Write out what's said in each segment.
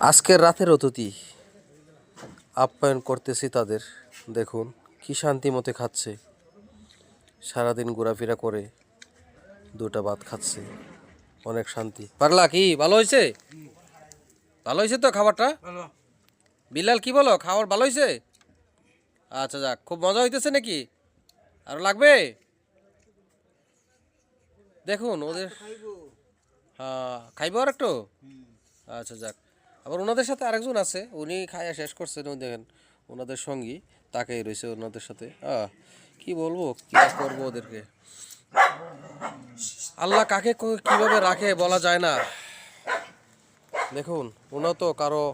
আজকের রাতের অতিথি আপ্যায়ন করতেছি তাদের। দেখুন কি শান্তি মতে খাচ্ছে, সারাদিন ঘোরাফেরা করে দুটা ভাত খাচ্ছে, অনেক শান্তি। পাগলা কি ভালো হয়েছে? ভালো হয়েছে তো খাবারটা? বিলাল কি বলো, খাবার ভালো হয়েছে? আচ্ছা যাক, খুব মজা হইতেছে নাকি? আরো লাগবে? দেখুন ওদের, হ্যাঁ খাইবো আর একটু। আচ্ছা যাক, আবার ওনাদের সাথে আরেকজন আছে, উনি খাইয়া শেষ করছেন, ওই দেখেন ওনাদের সঙ্গী তাকেই রয়েছে ওনাদের সাথে। কি বলবো, কি আর করবো ওদেরকে। আল্লাহ কাকে কিভাবে রাখে বলা যায় না। দেখুন ওনা তো কারো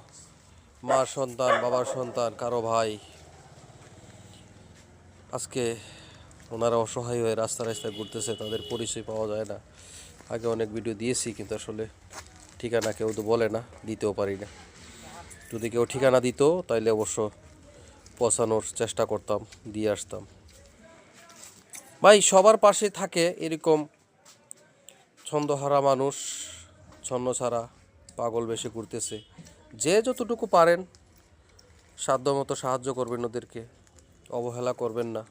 মার সন্তান, বাবার সন্তান, কারো ভাই। আজকে ওনারা অসহায় হয়ে রাস্তা রাস্তায় ঘুরতেছে, তাদের পরিচয় পাওয়া যায় না। আগে অনেক ভিডিও দিয়েছি, কিন্তু আসলে ঠিকানা কেউ তো বলে না, দিতেও পারি না। যদি কেউ ঠিকানা দিত তাইলে অবশ্য পৌঁছানোর চেষ্টা করতাম, দিয়ে আসতাম। ভাই সবার পাশে থাকে এরকম ছন্দহারা মানুষ, ছন্ন ছাড়া পাগল বেশি ঘুরতেছে। যে যতটুকু পারেন সাধ্যমতো সাহায্য করবেন ওদেরকে, অবহেলা করবেন না,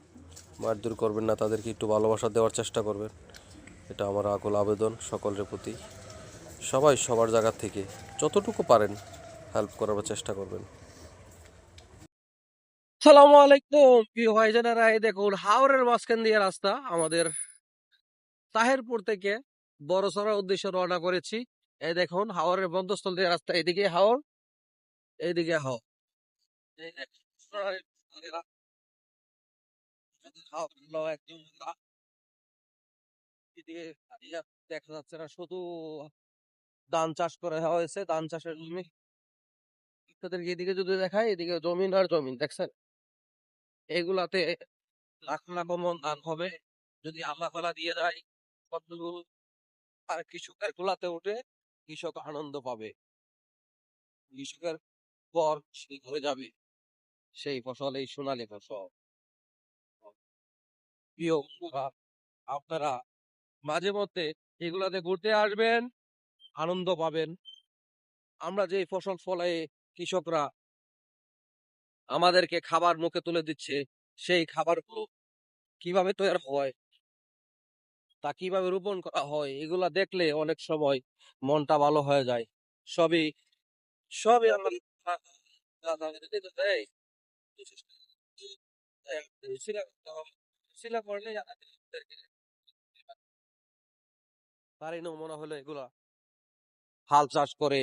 মারধর করবেন না, তাদেরকে একটু ভালোবাসা দেওয়ার চেষ্টা করবেন। এটা আমার আকুল আবেদন সকলের প্রতি। সবাই সবার জায়গা থেকে যতটুকু পারেন হেল্প করার চেষ্টা করবেন। সালামু আলাইকুম প্রিয় ভাইজানেরা, এই দেখুন হাওরের মাঝখান দিয়ে রাস্তা আমাদের তাহেরপুর থেকে বড়সড়ার উদ্দেশ্যে রওনা করেছি। এই দেখুন হাওরের বন্ধস্থল দিয়ে রাস্তা, এদিকে হাওর, এইদিকে হাওর। এই দেখুন, একদম এদিকে দেখা যাচ্ছে না, শুধু ধান চাষ করে হয়েছে, ধান চাষের জমি। আপনাদেরকে এদিকে যদি দেখায়, এদিকে জমিন আর জমিন দেখছেন, এগুলাতে লাখ লাখ মন ধান হবে যদি আল্লাহ তাআলা দিয়ে যায়। কতগুলো আর কৃষকের গোলাতে উঠে কৃষক আনন্দ পাবে। কৃষকের পর সে ঘরে যাবে সেই ফসল, এই সোনালী ফসল। প্রিয় বন্ধুরা, আপনারা মাঝে মধ্যে এগুলাতে ঘুরতে আসবেন, আনন্দ পাবেন। আমরা যে ফসল ফলাই কৃষকরা আমাদেরকে খাবার মুখে তুলে দিচ্ছে, সেই খাবারগুলো কিভাবে তৈরি হয়, তা কিভাবে রোপণ করা হয়, এগুলা দেখলে অনেক সময় মনটা ভালো হয়ে যায়। সবই সবই আমরা তারই নমুনা হলো এগুলা। হাল চাষ করে